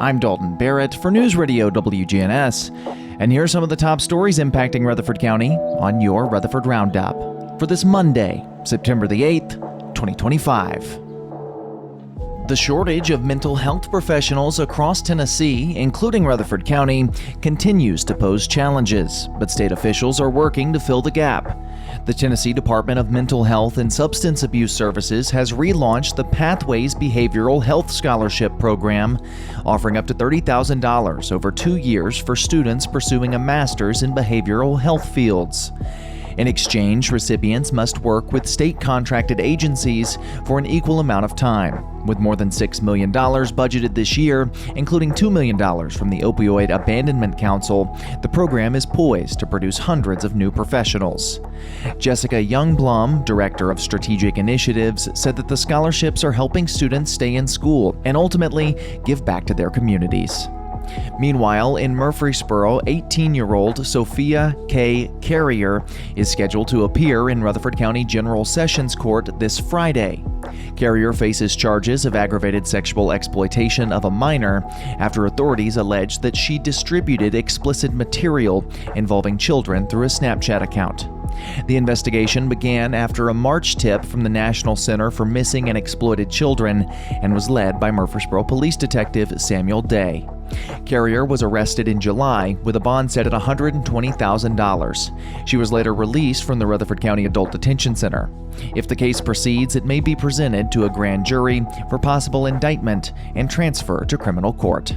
I'm Dalton Barrett for News Radio WGNS, and here are some of the top stories impacting Rutherford County on your Rutherford Roundup for this Monday, September the 8th, 2025. The shortage of mental health professionals across Tennessee, including Rutherford County, continues to pose challenges, but state officials are working to fill the gap. The Tennessee Department of Mental Health and Substance Abuse Services has relaunched the Pathways Behavioral Health Scholarship Program, offering up to $30,000 over 2 years for students pursuing a master's in behavioral health fields. In exchange, recipients must work with state-contracted agencies for an equal amount of time. With more than $6 million budgeted this year, including $2 million from the Opioid Abandonment Council, the program is poised to produce hundreds of new professionals. Jessica Youngblum, Director of Strategic Initiatives, said that the scholarships are helping students stay in school and ultimately give back to their communities. Meanwhile, in Murfreesboro, 18-year-old Sophia K. Carrier is scheduled to appear in Rutherford County General Sessions Court this Friday. Carrier faces charges of aggravated sexual exploitation of a minor after authorities allege that she distributed explicit material involving children through a Snapchat account. The investigation began after a March tip from the National Center for Missing and Exploited Children and was led by Murfreesboro Police Detective Samuel Day. Carrier was arrested in July with a bond set at $120,000. She was later released from the Rutherford County Adult Detention Center. If the case proceeds, it may be presented to a grand jury for possible indictment and transfer to criminal court.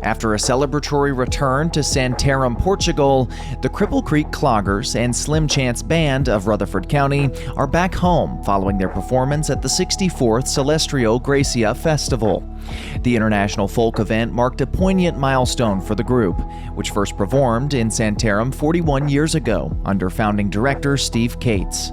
After a celebratory return to Santarém, Portugal, the Cripple Creek Cloggers and Slim Chance Band of Rutherford County are back home following their performance at the 64th Celestrio Gracia Festival. The international folk event marked a poignant milestone for the group, which first performed in Santarém 41 years ago under founding director Steve Cates.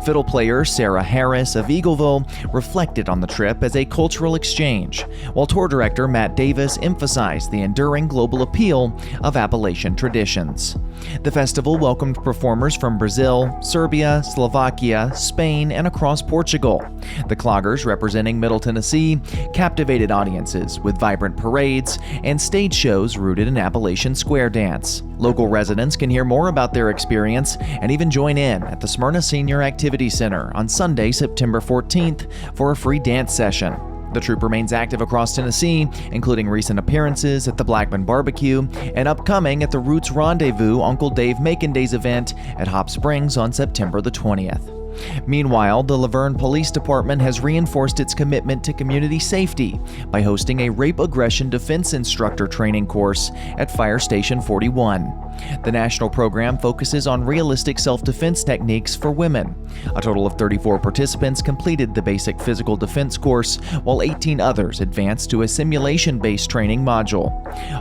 Fiddle player Sarah Harris of Eagleville reflected on the trip as a cultural exchange, while tour director Matt Davis emphasized the enduring global appeal of Appalachian traditions. The festival welcomed performers from Brazil, Serbia, Slovakia, Spain, and across Portugal. The Cloggers, representing Middle Tennessee, captivated audiences with vibrant parades and stage shows rooted in Appalachian square dance. Local residents can hear more about their experience and even join in at the Smyrna Senior Activity Center on Sunday, September 14th for a free dance session. The troupe remains active across Tennessee, including recent appearances at the Blackman Barbecue and upcoming at the Roots Rendezvous Uncle Dave Macon Days event at Hop Springs on September the 20th. Meanwhile, the Laverne Police Department has reinforced its commitment to community safety by hosting a rape aggression defense instructor training course at Fire Station 41. The national program focuses on realistic self-defense techniques for women. A total of 34 participants completed the basic physical defense course, while 18 others advanced to a simulation-based training module.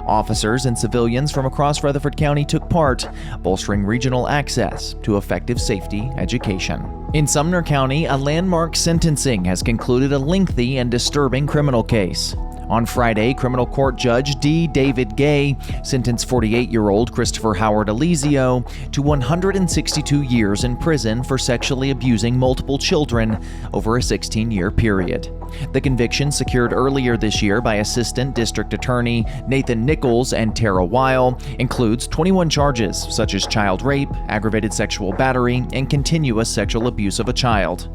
Officers and civilians from across Rutherford County took part, bolstering regional access to effective safety education. In Sumner County, a landmark sentencing has concluded a lengthy and disturbing criminal case. On Friday, criminal court judge D. David Gay sentenced 48-year-old Christopher Howard Alizio to 162 years in prison for sexually abusing multiple children over a 16-year period. The conviction, secured earlier this year by Assistant District Attorney Nathan Nichols and Tara Weil, includes 21 charges such as child rape, aggravated sexual battery, and continuous sexual abuse of a child.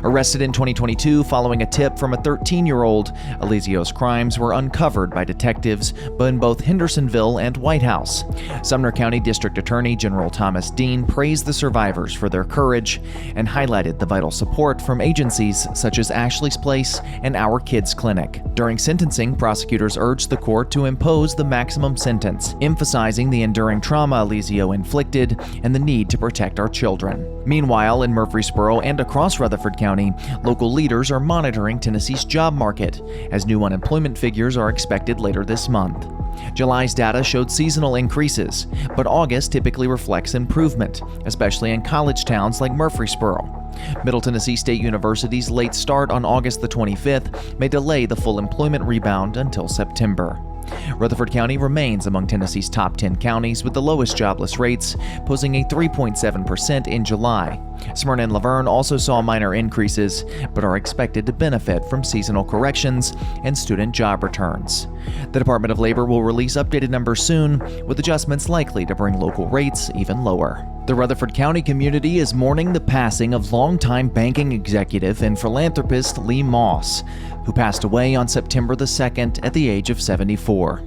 Arrested in 2022 following a tip from a 13-year-old, Alizio's crimes were uncovered by detectives in both Hendersonville and White House. Sumner County District Attorney General Thomas Dean praised the survivors for their courage and highlighted the vital support from agencies such as Ashley's Place and Our Kids Clinic. During sentencing, prosecutors urged the court to impose the maximum sentence, emphasizing the enduring trauma Alizio inflicted and the need to protect our children. Meanwhile, in Murfreesboro and across Rutherford County, local leaders are monitoring Tennessee's job market as new unemployment figures are expected later this month. July's data showed seasonal increases, but August typically reflects improvement, especially in college towns like Murfreesboro. Middle Tennessee State University's late start on August the 25th may delay the full employment rebound until September. Rutherford County remains among Tennessee's top 10 counties with the lowest jobless rates, posing a 3.7% in July. Smyrna and Laverne also saw minor increases, but are expected to benefit from seasonal corrections and student job returns. The Department of Labor will release updated numbers soon, with adjustments likely to bring local rates even lower. The Rutherford County community is mourning the passing of longtime banking executive and philanthropist Lee Moss, who passed away on September the 2nd at the age of 74.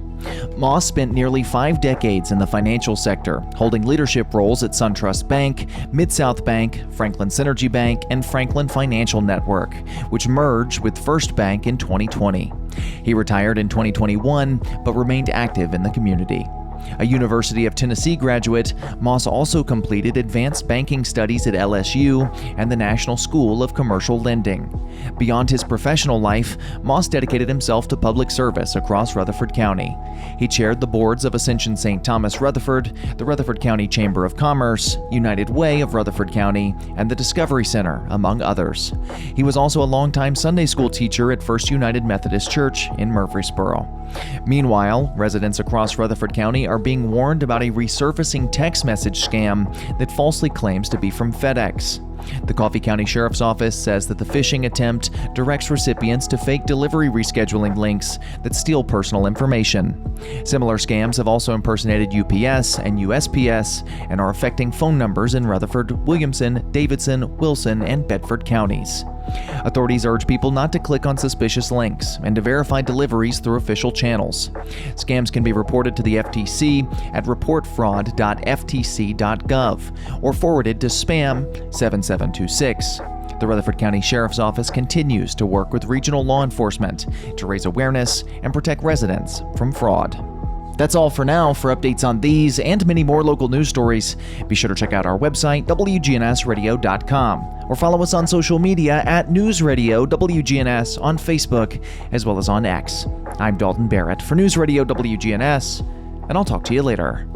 Moss spent nearly 5 decades in the financial sector, holding leadership roles at SunTrust Bank, Mid-South Bank, Franklin Synergy Bank, and Franklin Financial Network, which merged with First Bank in 2020. He retired in 2021, but remained active in the community. A University of Tennessee graduate, Moss also completed advanced banking studies at LSU and the National School of Commercial Lending. Beyond his professional life, Moss dedicated himself to public service across Rutherford County. He chaired the boards of Ascension St. Thomas Rutherford, the Rutherford County Chamber of Commerce, United Way of Rutherford County, and the Discovery Center, among others. He was also a longtime Sunday school teacher at First United Methodist Church in Murfreesboro. Meanwhile, residents across Rutherford County are being warned about a resurfacing text message scam that falsely claims to be from FedEx. The Coffee County Sheriff's Office says that the phishing attempt directs recipients to fake delivery rescheduling links that steal personal information. Similar scams have also impersonated UPS and USPS and are affecting phone numbers in Rutherford, Williamson, Davidson, Wilson, and Bedford counties. Authorities urge people not to click on suspicious links and to verify deliveries through official channels. Scams can be reported to the FTC at reportfraud.ftc.gov or forwarded to spam 7726. The Rutherford County Sheriff's Office continues to work with regional law enforcement to raise awareness and protect residents from fraud. That's all for now. For updates on these and many more local news stories, be sure to check out our website, wgnsradio.com, or follow us on social media at News Radio WGNS on Facebook, as well as on X. I'm Dalton Barrett for News Radio WGNS, and I'll talk to you later.